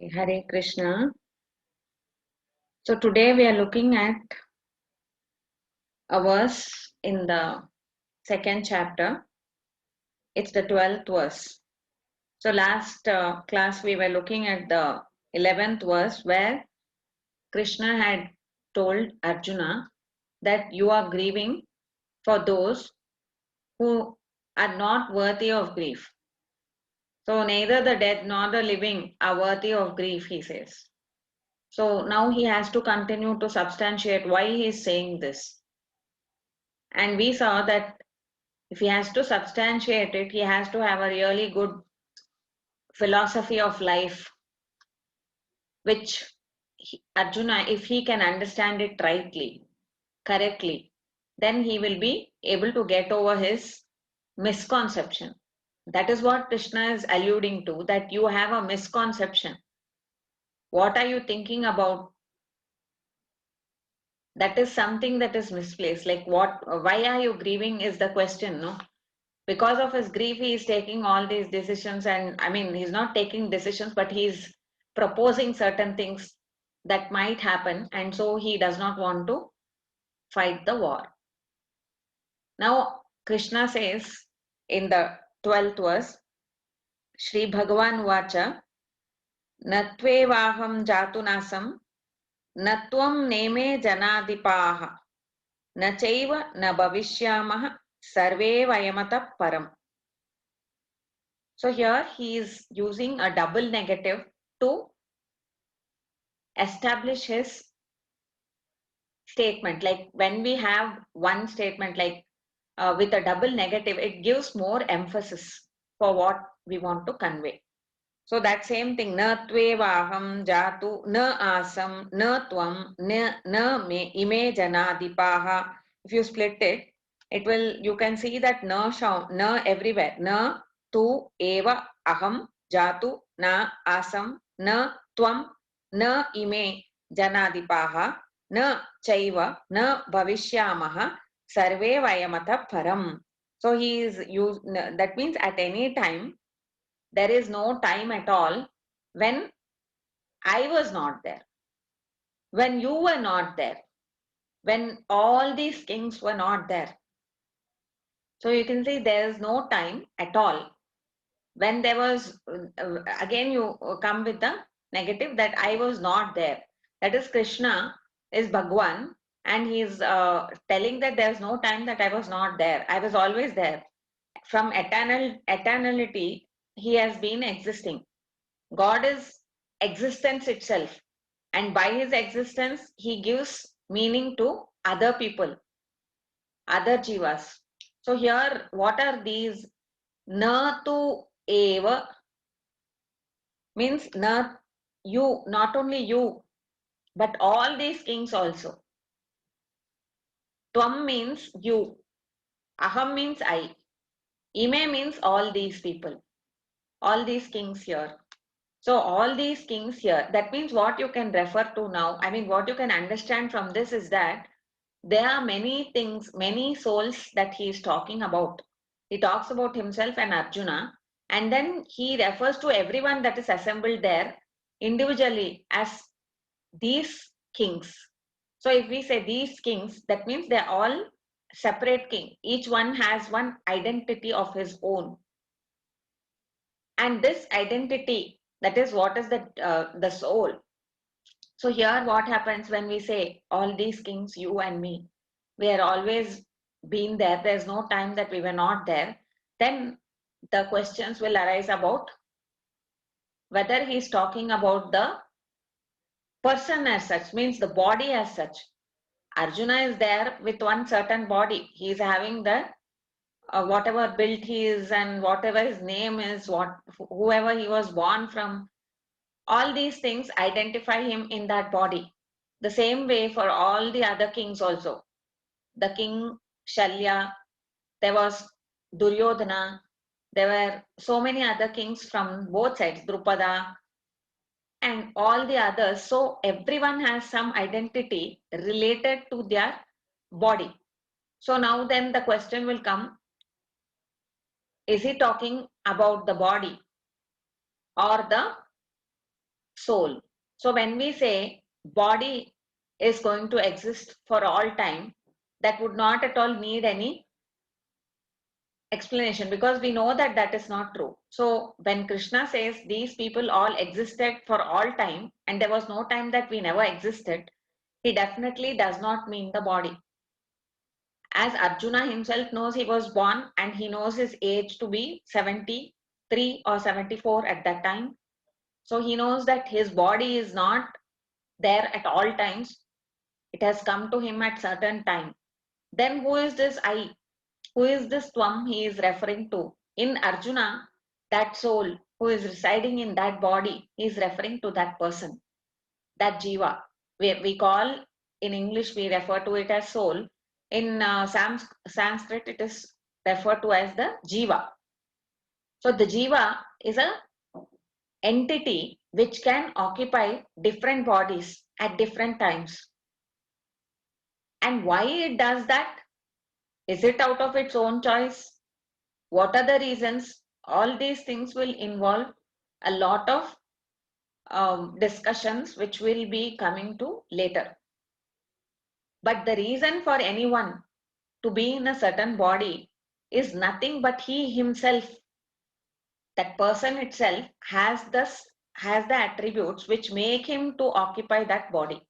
Hare Krishna. So today we are looking at a verse in the second chapter. It's the 12th verse. So last class we were looking at the 11th verse where Krishna had told Arjuna that you are grieving for those who are not worthy of grief. So neither the dead nor the living are worthy of grief, he says. So now he has to continue to substantiate why he is saying this. And we saw that if he has to substantiate it, he has to have a really good philosophy of life, which Arjuna, if he can understand it rightly, correctly, then he will be able to get over his misconception. That is what Krishna is alluding to, that you have a misconception. What are you thinking about? That is something that is misplaced. Like why are you grieving is the question, no? Because of his grief, he is taking all these decisions, and I mean, he's not taking decisions, but he's proposing certain things that might happen, and so he does not want to fight the war. Now, Krishna says in the 12th verse, Shri Bhagavan Vacha, Natvevaham Jatunasam, Natvam Neme Janadipaha, Nachaiva Na Bhavishyamah, Sarve Vayamata Param. So here he is using a double negative to establish his statement. Like when we have one statement like with a double negative, it gives more emphasis for what we want to convey. So that same thing, na tvevaham jatu na asam na tvam na me ime janadipaha. If you split it, it will, you can see that na everywhere. Na tu eva aham jatu na asam na tvam na ime janadipaha na chaiva na bhavishyamaha sarve vayamata param. So he is used, that means at any time there is no time at all when I was not there, when you were not there, when all these kings were not there. So you can see there is no time at all. When there was, again you come with the negative that I was not there. That is Krishna is Bhagwan, and he is telling that there is no time that I was not there. I was always there. From eternality, he has been existing. God is existence itself, and by his existence he gives meaning to other people, other jivas. So here what are these? Na tu eva means na, you, not only you, but all these kings also. Tvam means you, aham means I, ime means all these people, all these kings here. So all these kings here, that means what you can refer to now, I mean what you can understand from this is that there are many things, many souls that he is talking about. He talks about himself and Arjuna, and then he refers to everyone that is assembled there individually as these kings. So if we say these kings, that means they're all separate king. Each one has one identity of his own. And this identity, that is what is the soul. So here what happens when we say all these kings, you and me, we are always been there, there's no time that we were not there, then the questions will arise about whether he's talking about the person as such, means the body as such. Arjuna is there with one certain body. He is having the whatever build he is and whatever his name is, whoever he was born from, all these things identify him in that body. The same way for all the other kings also. The king Shalya, there was Duryodhana, there were so many other kings from both sides, Drupada and all the others. So everyone has some identity related to their body. So now then the question will come, is he talking about the body or the soul. So when we say body is going to exist for all time, that would not at all need any explanation, because we know that that is not true. So when Krishna says these people all existed for all time and there was no time that we never existed, he definitely does not mean the body. As Arjuna himself knows, he was born and he knows his age to be 73 or 74 at that time. So he knows that his body is not there at all times. It has come to him at certain time. Then who is this I? Who is this Tvam he is referring to? In Arjuna, that soul who is residing in that body, he is referring to that person, that Jiva. We call, in English, we refer to it as soul. In Sanskrit, it is referred to as the Jiva. So the Jiva is a entity which can occupy different bodies at different times. And why it does that? Is it out of its own choice? What are the reasons? All these things will involve a lot of discussions which will be coming to later. But the reason for anyone to be in a certain body is nothing but he himself, that person itself has the attributes which make him to occupy that body.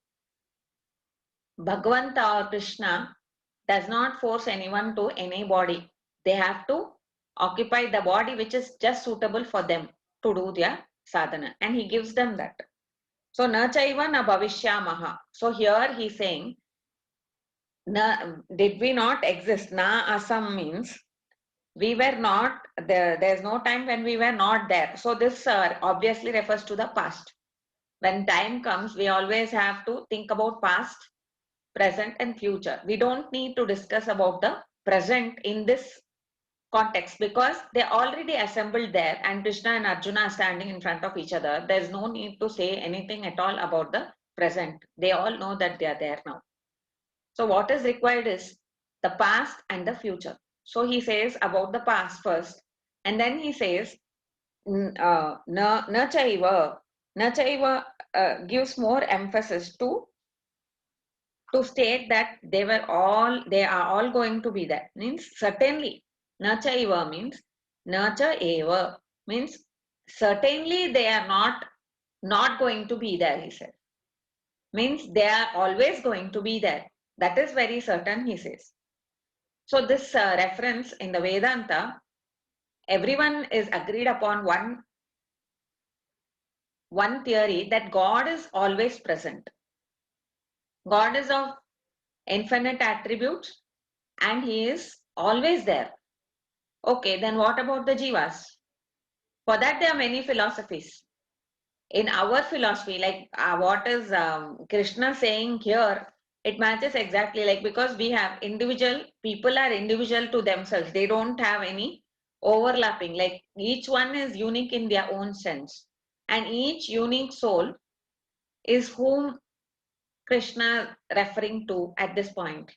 Bhagavanta or Krishna does not force anyone to any body. They have to occupy the body which is just suitable for them to do their sadhana, and he gives them that. So na chaiva na bhavishyamaha. So here he's saying, na, did we not exist? Na asam means we were not there. There's no time when we were not there. So this obviously refers to the past. When time comes, we always have to think about past, present and future. We don't need to discuss about the present in this context, because they already assembled there and Krishna and Arjuna are standing in front of each other. There's no need to say anything at all about the present. They all know that they are there now. So what is required is the past and the future. So he says about the past first, and then he says na chaiva. Na chaiva gives more emphasis to state that they are all going to be there. Means certainly. Na chaiva means nacha eva, means certainly they are not going to be there, he said. Means they are always going to be there. That is very certain, he says. So this reference in the Vedanta, everyone is agreed upon one theory, that God is always present. God is of infinite attributes and he is always there. Okay, then what about the jivas? For that there are many philosophies. In our philosophy, like what is Krishna saying here, it matches exactly, like, because we have individual, people are individual to themselves. They don't have any overlapping. Like each one is unique in their own sense. And each unique soul is whom Krishna referring to at this point.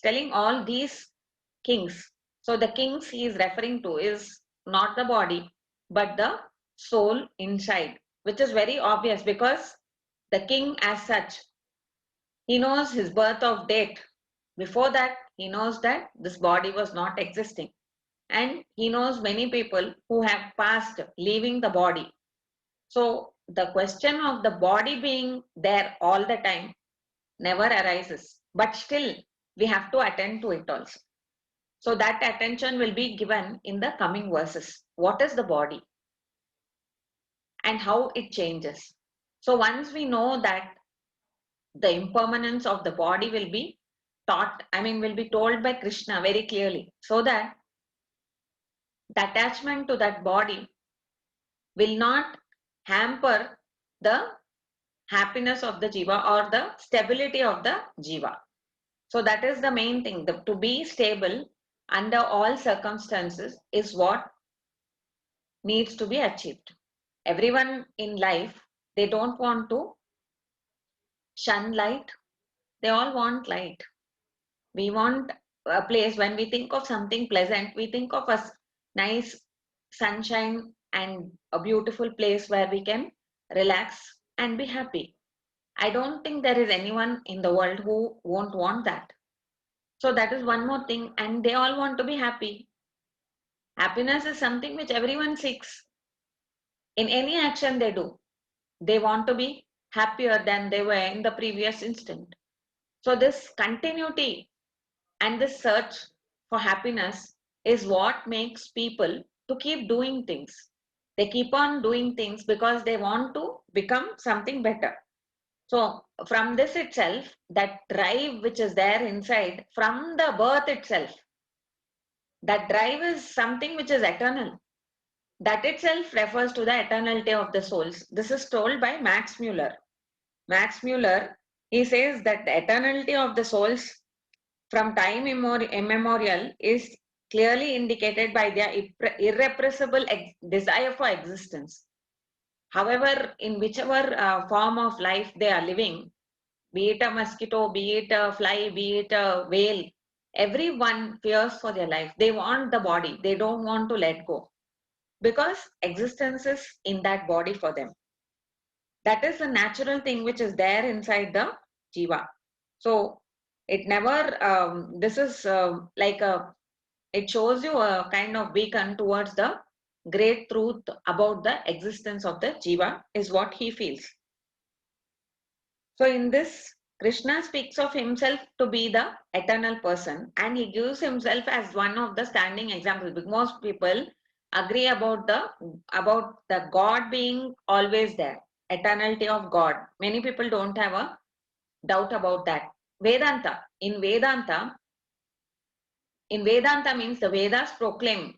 Telling all these kings. So the kings he is referring to is not the body, but the soul inside, which is very obvious, because the king as such, he knows his birth of date. Before that, he knows that this body was not existing. And he knows many people who have passed leaving the body. So the question of the body being there all the time never arises. But still, we have to attend to it also. So that attention will be given in the coming verses. What is the body and how it changes? So once we know that the impermanence of the body will be will be told by Krishna very clearly, so that the attachment to that body will not hamper the happiness of the jiva or the stability of the jiva. So that is the main thing. To be stable under all circumstances is what needs to be achieved. Everyone in life, they don't want to shun light. They all want light. We want a place, when we think of something pleasant, we think of a nice sunshine and a beautiful place where we can relax and be happy. I don't think there is anyone in the world who won't want that. So that is one more thing, and they all want to be happy. Happiness is something which everyone seeks in any action they do. They want to be happier than they were in the previous instant. So this continuity and this search for happiness is what makes people to keep doing things. They keep on doing things because they want to become something better. So from this itself, that drive which is there inside from the birth itself, that drive is something which is eternal. That itself refers to the eternality of the souls. This is told by Max Muller. Max Muller, he says that the eternality of the souls from time immemorial is clearly indicated by their irrepressible desire for existence. However, in whichever form of life they are living, be it a mosquito, be it a fly, be it a whale, everyone fears for their life. They want the body, they don't want to let go because existence is in that body for them. That is a natural thing which is there inside the jiva. So it never, this is like a, it shows you a kind of beacon towards the great truth about the existence of the jiva is what he feels. So in this, Krishna speaks of himself to be the eternal person, and he gives himself as one of the standing examples. Because most people agree about the God being always there, eternality of God. Many people don't have a doubt about that. Vedanta. In Vedanta means the Vedas proclaim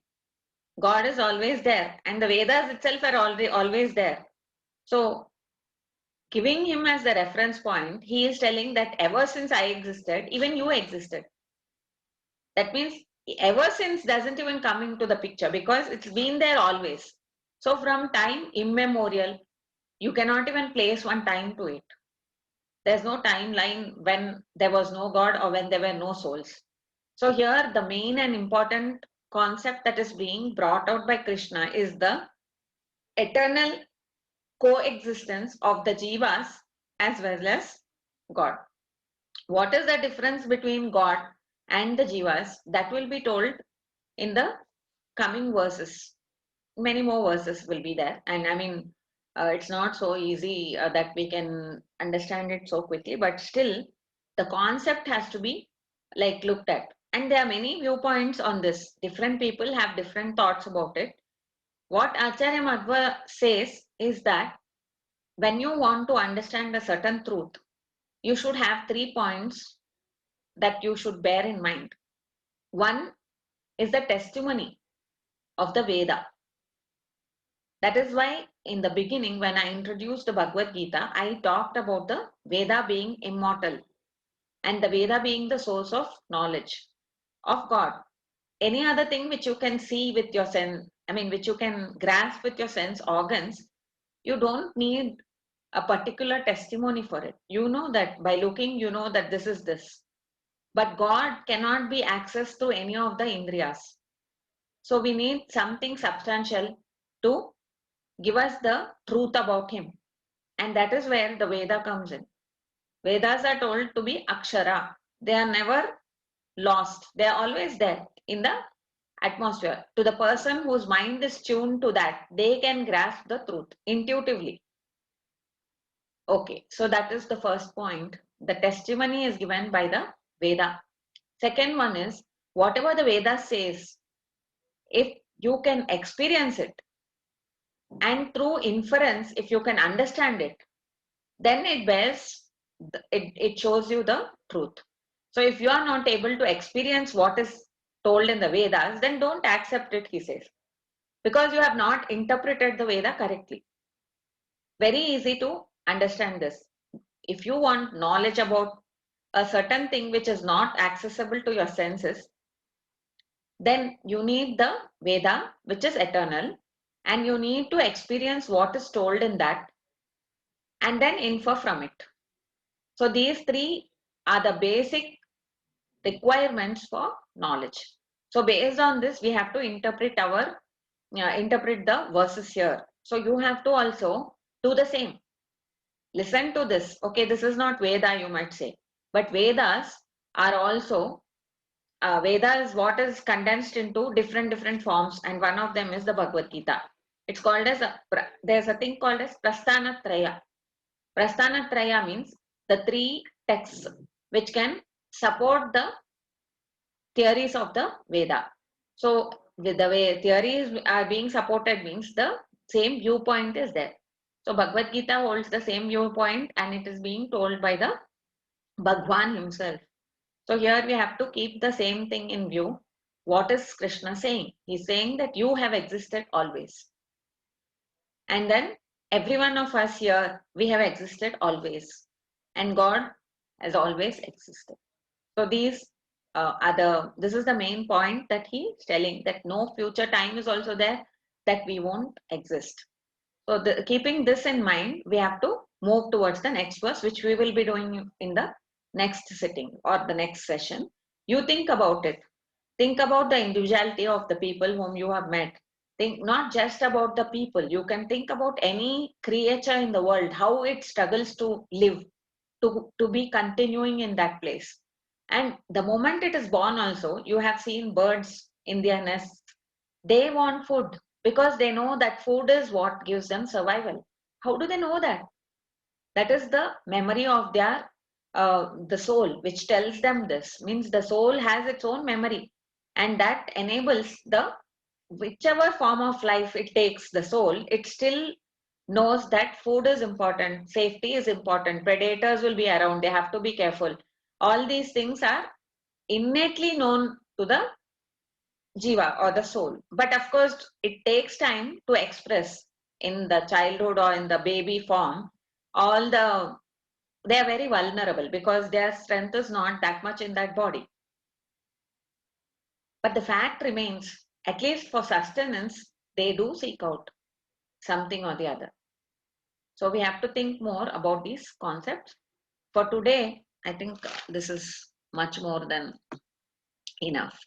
God is always there, and the Vedas itself are always there. So giving him as the reference point, he is telling that ever since I existed, even you existed. That means ever since doesn't even come into the picture because it's been there always. So from time immemorial, you cannot even place one time to it. There's no timeline when there was no God or when there were no souls. So here the main and important concept that is being brought out by Krishna is the eternal coexistence of the jivas as well as God. What is the difference between God and the jivas? That will be told in the coming verses. Many more verses will be there, and I mean, it's not so easy that we can understand it so quickly, but still, the concept has to be like looked at. And there are many viewpoints on this. Different people have different thoughts about it. What Acharya Madhva says is that when you want to understand a certain truth, you should have 3 points that you should bear in mind. One is the testimony of the Veda. That is why in the beginning, when I introduced the Bhagavad Gita, I talked about the Veda being immortal and the Veda being the source of knowledge of God. Any other thing which you can see with your sense, I mean, which you can grasp with your sense organs, you don't need a particular testimony for it. You know that by looking, you know that this is this. But God cannot be accessed through any of the indriyas. So we need something substantial to give us the truth about him. And that is where the Veda comes in. Vedas are told to be Akshara. They are never lost. They are always there in the atmosphere. To the person whose mind is tuned to that, they can grasp the truth intuitively. Okay, so that is the first point. The testimony is given by the Veda. Second one is whatever the Veda says, if you can experience it and through inference, if you can understand it, then it shows you the truth. So if you are not able to experience what is told in the Vedas, then don't accept it, he says, because you have not interpreted the Veda correctly. Very easy to understand this. If you want knowledge about a certain thing which is not accessible to your senses, then you need the Veda, which is eternal, and you need to experience what is told in that and then infer from it. So these three are the basic requirements for knowledge. So based on this, we have to interpret the verses here. So you have to also do the same. listen to this. Okay, this is not Veda, you might say, but Vedas are also Veda is what is condensed into different forms, and one of them is the Bhagavad Gita. It's called as there's a thing called as Prasthanatraya. Prasthanatraya means the three texts which can support the theories of the Veda. So with the way theories are being supported means the same viewpoint is there. So Bhagavad Gita holds the same viewpoint and it is being told by the Bhagwan himself. So here we have to keep the same thing in view. What is Krishna saying? He's saying that you have existed always. And then every one of us here, we have existed always. And God has always existed. So these this is the main point that he is telling, that no future time is also there, that we won't exist. So keeping this in mind, we have to move towards the next verse, which we will be doing in the next sitting or the next session. You think about it. Think about the individuality of the people whom you have met. Think not just about the people. You can think about any creature in the world, how it struggles to live, to be continuing in that place. And the moment it is born also, you have seen birds in their nests. They want food because they know that food is what gives them survival. How do they know that? That is the memory of their the soul which tells them this. Means the soul has its own memory, and that enables the whichever form of life it takes the soul, it still knows that food is important, safety is important, predators will be around, they have to be careful. All these things are innately known to the jiva or the soul. But of course, it takes time to express in the childhood or in the baby form. All they are very vulnerable because their strength is not that much in that body. But the fact remains, at least for sustenance, they do seek out something or the other. So we have to think more about these concepts. For today, I think this is much more than enough.